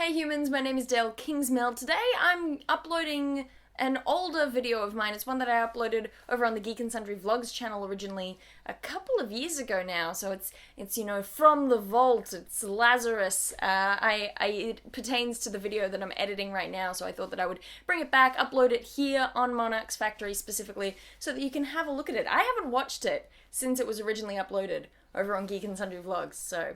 Hey humans, my name is Dael Kingsmill. Today I'm uploading an older video of mine. It's one that I uploaded over on the Geek and Sundry Vlogs channel originally a couple of years ago now. So it's you know, from the vault, it's Lazarus. It pertains to the video that I'm editing right now, so I thought that I would bring it back, upload it here on MonarchsFactory specifically, so that you can have a look at it. I haven't watched it since it was originally uploaded over on Geek and Sundry Vlogs, so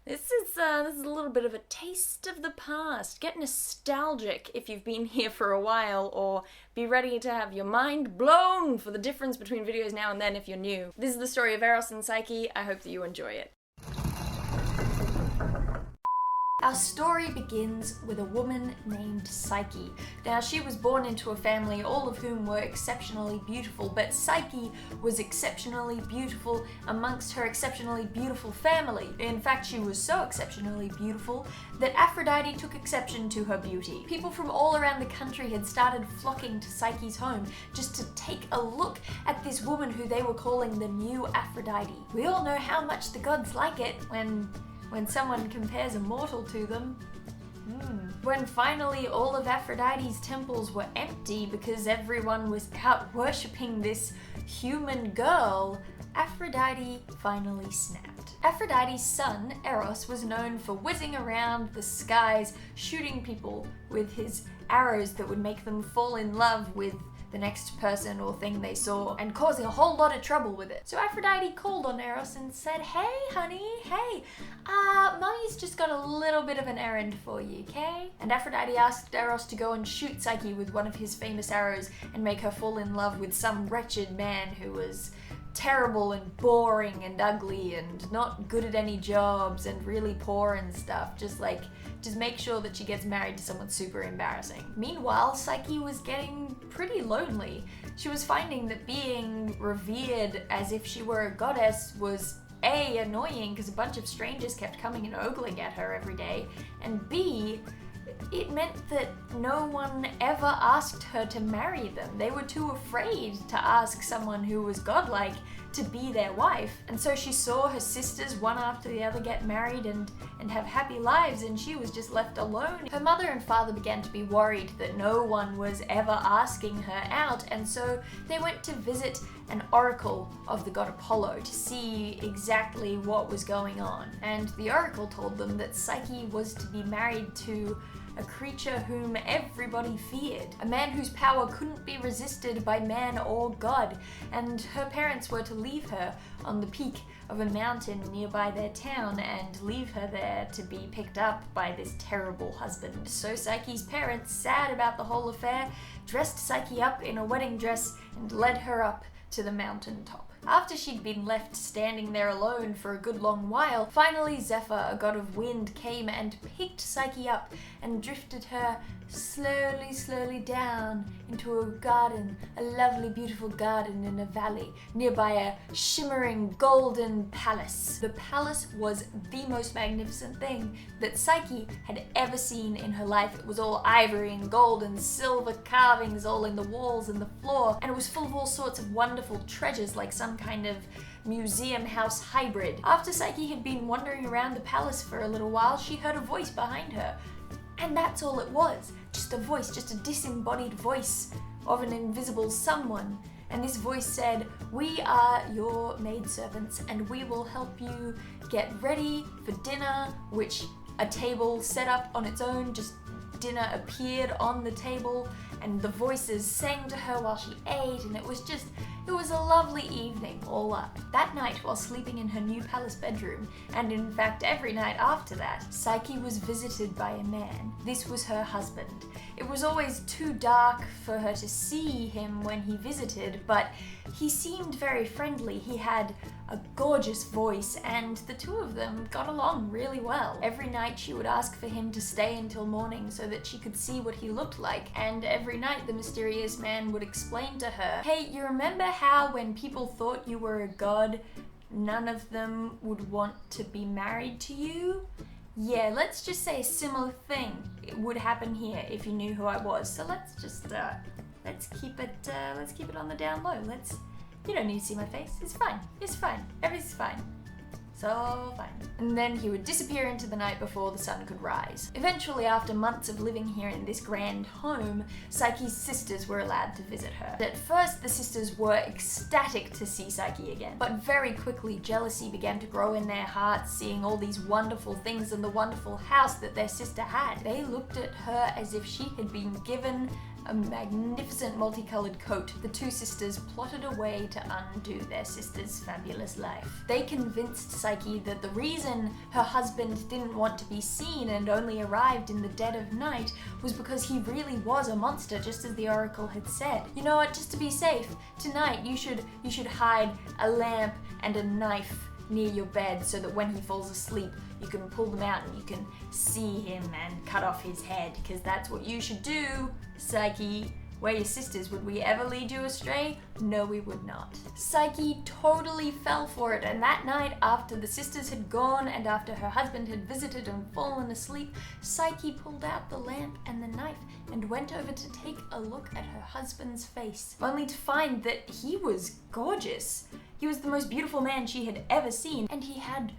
this is a little bit of a taste of the past. Get nostalgic if you've been here for a while, or be ready to have your mind blown for the difference between videos now and then if you're new. This is the story of Eros and Psyche. I hope that you enjoy it. Our story begins with a woman named Psyche. Now, she was born into a family, all of whom were exceptionally beautiful, but Psyche was exceptionally beautiful amongst her exceptionally beautiful family. In fact, she was so exceptionally beautiful that Aphrodite took exception to her beauty. People from all around the country had started flocking to Psyche's home just to take a look at this woman who they were calling the new Aphrodite. We all know how much the gods like it when someone compares a mortal to them. When finally all of Aphrodite's temples were empty because everyone was out worshipping this human girl, Aphrodite finally snapped. Aphrodite's son, Eros, was known for whizzing around the skies, shooting people with his arrows that would make them fall in love with the next person or thing they saw, and causing a whole lot of trouble with it. So Aphrodite called on Eros and said, "Hey honey, hey, Mummy's just got a little bit of an errand for you, okay?" And Aphrodite asked Eros to go and shoot Psyche with one of his famous arrows and make her fall in love with some wretched man who was terrible and boring and ugly and not good at any jobs and really poor and stuff. Just make sure that she gets married to someone super embarrassing. Meanwhile, Psyche was getting pretty lonely. She was finding that being revered as if she were a goddess was A, annoying because a bunch of strangers kept coming and ogling at her every day, and B, it meant that no one ever asked her to marry them. They were too afraid to ask someone who was godlike to be their wife. And so she saw her sisters one after the other get married and have happy lives, and she was just left alone. Her mother and father began to be worried that no one was ever asking her out, and so they went to visit an oracle of the god Apollo to see exactly what was going on. And the oracle told them that Psyche was to be married to a creature whom everybody feared, a man whose power couldn't be resisted by man or god, and her parents were to leave her on the peak of a mountain nearby their town and leave her there to be picked up by this terrible husband. So Psyche's parents, sad about the whole affair, dressed Psyche up in a wedding dress and led her up to the mountaintop. After she'd been left standing there alone for a good long while, finally Zephyr, a god of wind, came and picked Psyche up and drifted her slowly down into a garden, a lovely beautiful garden in a valley nearby a shimmering golden palace. The palace was the most magnificent thing that Psyche had ever seen in her life. It was all ivory and gold and silver carvings all in the walls and the floor, and it was full of all sorts of wonderful treasures like some kind of museum house hybrid. After Psyche had been wandering around the palace for a little while, she heard a voice behind her. And that's all it was. Just a voice, just a disembodied voice of an invisible someone. And this voice said, "We are your maidservants and we will help you get ready for dinner," which a table set up on its own, just dinner appeared on the table, and the voices sang to her while she ate, and it was a lovely evening all up. That night, while sleeping in her new palace bedroom, and in fact every night after that, Psyche was visited by a man. This was her husband. It was always too dark for her to see him when he visited, but he seemed very friendly. He had a gorgeous voice, and the two of them got along really well. Every night she would ask for him to stay until morning so that she could see what he looked like, and every night the mysterious man would explain to her, "Hey, you remember how when people thought you were a god, none of them would want to be married to you? Yeah, let's just say a similar thing would happen here if you knew who I was. So let's keep it on the down low. You don't need to see my face. It's fine. Everything's fine." So fine. And then he would disappear into the night before the sun could rise. Eventually, after months of living here in this grand home, Psyche's sisters were allowed to visit her. At first, the sisters were ecstatic to see Psyche again, but very quickly jealousy began to grow in their hearts, seeing all these wonderful things in the wonderful house that their sister had. They looked at her as if she had been given a magnificent multicolored coat. The two sisters plotted a way to undo their sister's fabulous life. They convinced Psyche that the reason her husband didn't want to be seen and only arrived in the dead of night was because he really was a monster, just as the oracle had said. You know what, just to be safe, tonight you should hide a lamp and a knife near your bed so that when he falls asleep you can pull them out and you can see him and cut off his head, because that's what you should do, Psyche. We're your sisters. Would we ever lead you astray? No, we would not. Psyche totally fell for it, and that night, after the sisters had gone and after her husband had visited and fallen asleep, Psyche pulled out the lamp and the knife and went over to take a look at her husband's face, only to find that he was gorgeous. He was the most beautiful man she had ever seen, and he had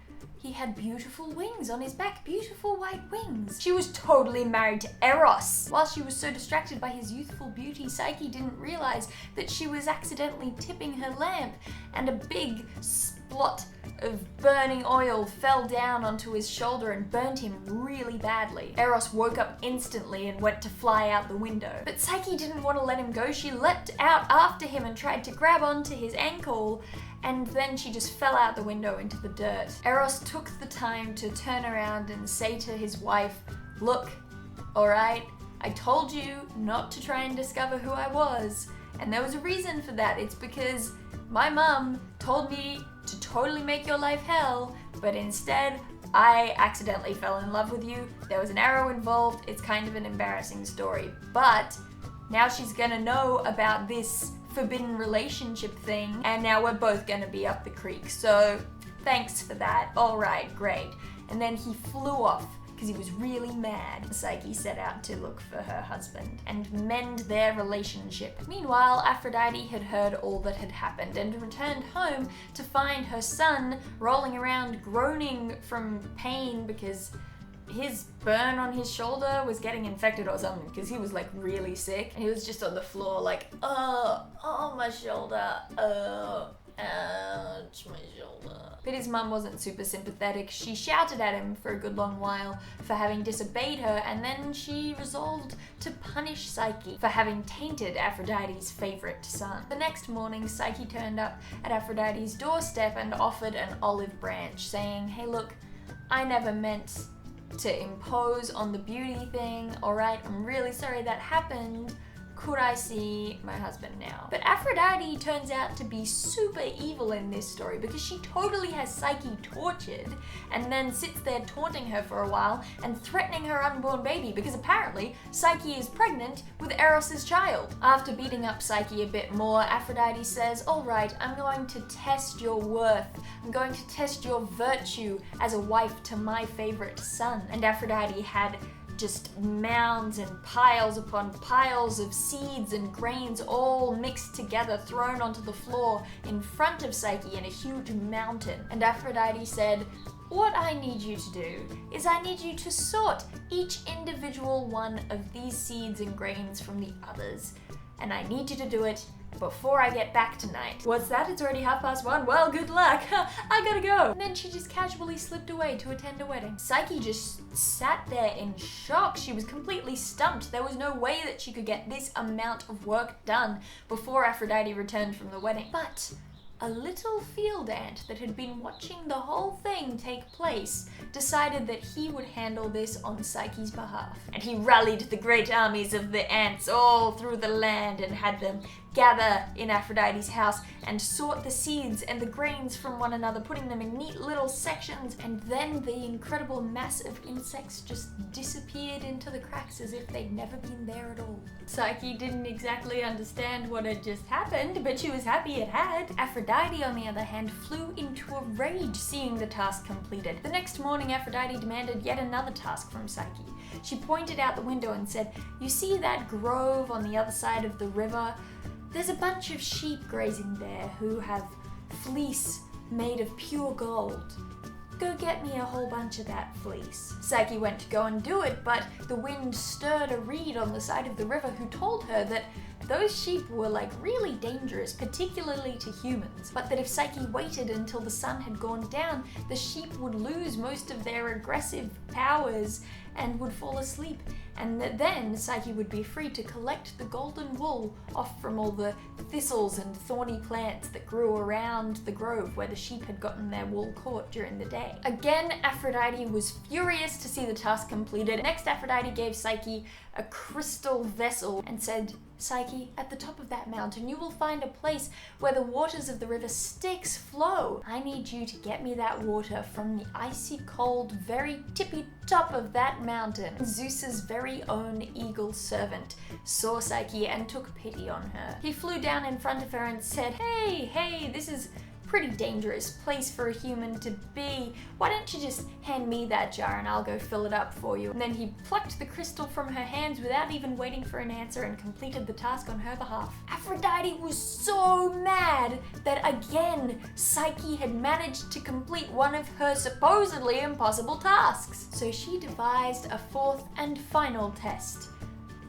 beautiful wings on his back, beautiful white wings. She was totally married to Eros. While she was so distracted by his youthful beauty, Psyche didn't realize that she was accidentally tipping her lamp, and a big splot of burning oil fell down onto his shoulder and burned him really badly. Eros woke up instantly and went to fly out the window. But Psyche didn't want to let him go. She leapt out after him and tried to grab onto his ankle, and then she just fell out the window into the dirt. Eros took the time to turn around and say to his wife, "Look, alright, I told you not to try and discover who I was, and there was a reason for that. It's because my mum told me to totally make your life hell, but instead I accidentally fell in love with you. There was an arrow involved. It's kind of an embarrassing story, but now she's gonna know about this forbidden relationship thing, and now we're both gonna be up the creek, so thanks for that. Alright, great." And then he flew off because he was really mad. Psyche set out to look for her husband and mend their relationship. Meanwhile, Aphrodite had heard all that had happened and returned home to find her son rolling around groaning from pain because his burn on his shoulder was getting infected or something, because he was like really sick, and he was just on the floor like, oh my shoulder, ouch, my shoulder. But his mum wasn't super sympathetic. She shouted at him for a good long while for having disobeyed her, and then she resolved to punish Psyche for having tainted Aphrodite's favorite son. The next morning, Psyche turned up at Aphrodite's doorstep and offered an olive branch, saying, "Hey look, I never meant to impose on the beauty thing, alright? I'm really sorry that happened. Could I see my husband now?" But Aphrodite turns out to be super evil in this story, because she totally has Psyche tortured and then sits there taunting her for a while and threatening her unborn baby, because apparently Psyche is pregnant with Eros's child. After beating up Psyche a bit more, Aphrodite says, "Alright, I'm going to test your worth. I'm going to test your virtue as a wife to my favorite son." And Aphrodite had just mounds and piles upon piles of seeds and grains all mixed together, thrown onto the floor in front of Psyche in a huge mountain. And Aphrodite said, "What I need you to do is I need you to sort each individual one of these seeds and grains from the others. And I need you to do it before I get back tonight." "What's that? It's already 1:30. Well, good luck. I gotta go." And then she just casually slipped away to attend a wedding. Psyche just sat there in shock. She was completely stumped. There was no way that she could get this amount of work done before Aphrodite returned from the wedding. But a little field ant that had been watching the whole thing take place decided that he would handle this on Psyche's behalf. And he rallied the great armies of the ants all through the land and had them gather in Aphrodite's house and sort the seeds and the grains from one another, putting them in neat little sections, and then the incredible mass of insects just disappeared into the cracks as if they'd never been there at all. Psyche didn't exactly understand what had just happened, but she was happy it had. Aphrodite, on the other hand, flew into a rage seeing the task completed. The next morning, Aphrodite demanded yet another task from Psyche. She pointed out the window and said, "You see that grove on the other side of the river? There's a bunch of sheep grazing there who have fleece made of pure gold. go get me a whole bunch of that fleece. Psyche went to go and do it, but the wind stirred a reed on the side of the river who told her that those sheep were like really dangerous, particularly to humans, but that if Psyche waited until the sun had gone down, the sheep would lose most of their aggressive powers and would fall asleep, and that then Psyche would be free to collect the golden wool off from all the thistles and thorny plants that grew around the grove where the sheep had gotten their wool caught during the day. Again, Aphrodite was furious to see the task completed. Next, Aphrodite gave Psyche a crystal vessel and said, "Psyche, at the top of that mountain you will find a place where the waters of the river Styx flow. I need you to get me that water from the icy cold, very tippy top of that mountain." Zeus's very own eagle servant saw Psyche and took pity on her. He flew down in front of her and said, Hey, this is pretty dangerous place for a human to be. Why don't you just hand me that jar and I'll go fill it up for you?" And then he plucked the crystal from her hands without even waiting for an answer and completed the task on her behalf. Aphrodite was so mad that again, Psyche had managed to complete one of her supposedly impossible tasks. So she devised a fourth and final test.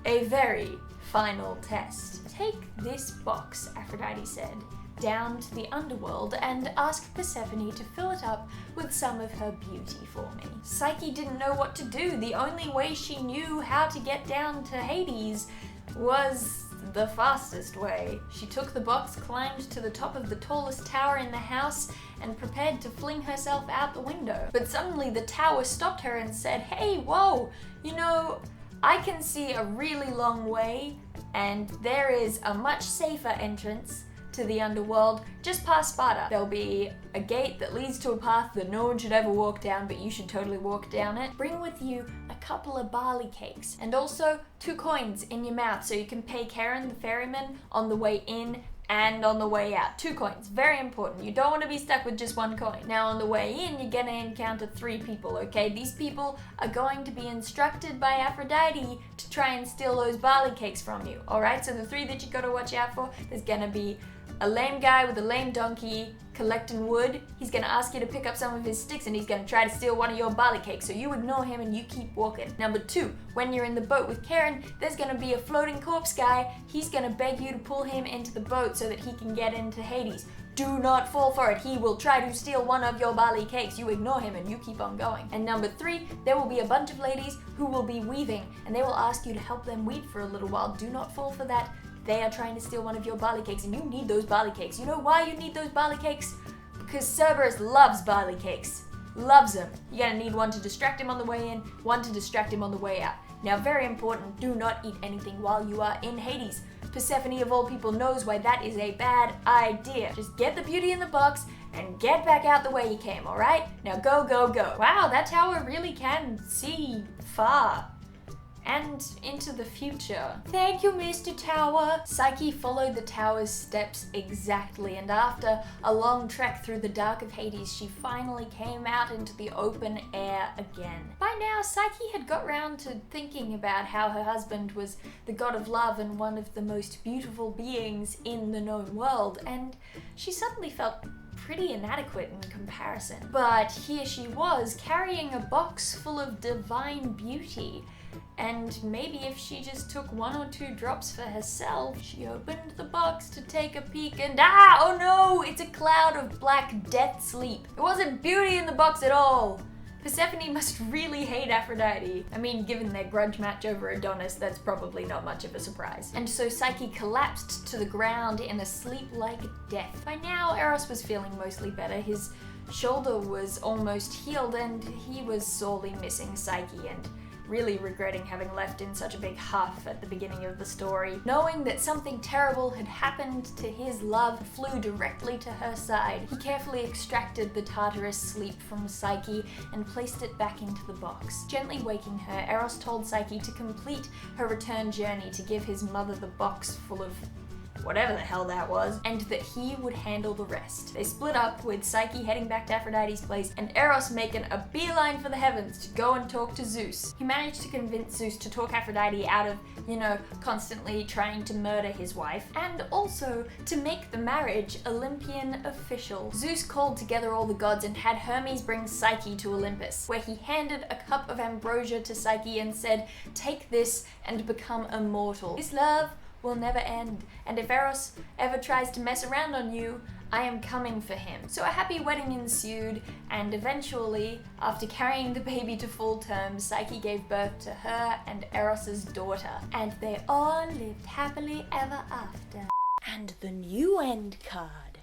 A very final test. "Take this box," Aphrodite said, "down to the underworld and ask Persephone to fill it up with some of her beauty for me." Psyche didn't know what to do. The only way she knew how to get down to Hades was the fastest way. She took the box, climbed to the top of the tallest tower in the house, and prepared to fling herself out the window. But suddenly the tower stopped her and said, "Hey, whoa, I can see a really long way, and there is a much safer entrance to the underworld just past Sparta. There'll be a gate that leads to a path that no one should ever walk down, but you should totally walk down it. Bring with you a couple of barley cakes and also 2 coins in your mouth so you can pay Charon the ferryman on the way in and on the way out. 2 coins, very important. You don't want to be stuck with just 1 coin. Now on the way in, you're gonna encounter 3 people, okay? These people are going to be instructed by Aphrodite to try and steal those barley cakes from you, alright? So the 3 that you gotta watch out for, there's gonna be a lame guy with a lame donkey collecting wood. He's gonna ask you to pick up some of his sticks and he's gonna try to steal one of your barley cakes, so you ignore him and you keep walking. Number 2, when you're in the boat with Charon, there's gonna be a floating corpse guy. He's gonna beg you to pull him into the boat so that he can get into Hades. Do not fall for it. He will try to steal one of your barley cakes. You ignore him and you keep on going. And number 3, there will be a bunch of ladies who will be weaving and they will ask you to help them weave for a little while. Do not fall for that. They are trying to steal one of your barley cakes and you need those barley cakes. You know why you need those barley cakes? Because Cerberus loves barley cakes. Loves them. You're gonna need one to distract him on the way in, one to distract him on the way out. Now, very important, do not eat anything while you are in Hades. Persephone of all people knows why that is a bad idea. Just get the beauty in the box and get back out the way you came, alright? Now go, go, go. Wow, that tower really can see far and into the future. Thank you, Mr. Tower. Psyche followed the tower's steps exactly, and after a long trek through the dark of Hades, she finally came out into the open air again. By now, Psyche had got round to thinking about how her husband was the god of love and one of the most beautiful beings in the known world, and she suddenly felt pretty inadequate in comparison. But here she was, carrying a box full of divine beauty. And maybe if she just took 1 or 2 drops for herself, she opened the box to take a peek and oh no, it's a cloud of black death sleep. It wasn't beauty in the box at all. Persephone must really hate Aphrodite. I mean, given their grudge match over Adonis, that's probably not much of a surprise. And so Psyche collapsed to the ground in a sleep-like death. By now, Eros was feeling mostly better. His shoulder was almost healed and he was sorely missing Psyche and really regretting having left in such a big huff at the beginning of the story. Knowing that something terrible had happened to his love, flew directly to her side. He carefully extracted the Tartarus sleep from Psyche and placed it back into the box. Gently waking her, Eros told Psyche to complete her return journey to give his mother the box full of whatever the hell that was, and that he would handle the rest. They split up, with Psyche heading back to Aphrodite's place and Eros making a beeline for the heavens to go and talk to Zeus. He managed to convince Zeus to talk Aphrodite out of, constantly trying to murder his wife, and also to make the marriage Olympian official. Zeus called together all the gods and had Hermes bring Psyche to Olympus, where he handed a cup of ambrosia to Psyche and said, "Take this and become immortal. This love will never end, and if Eros ever tries to mess around on you, I am coming for him." So a happy wedding ensued, and eventually, after carrying the baby to full term, Psyche gave birth to her and Eros's daughter, and they all lived happily ever after. And the new end card.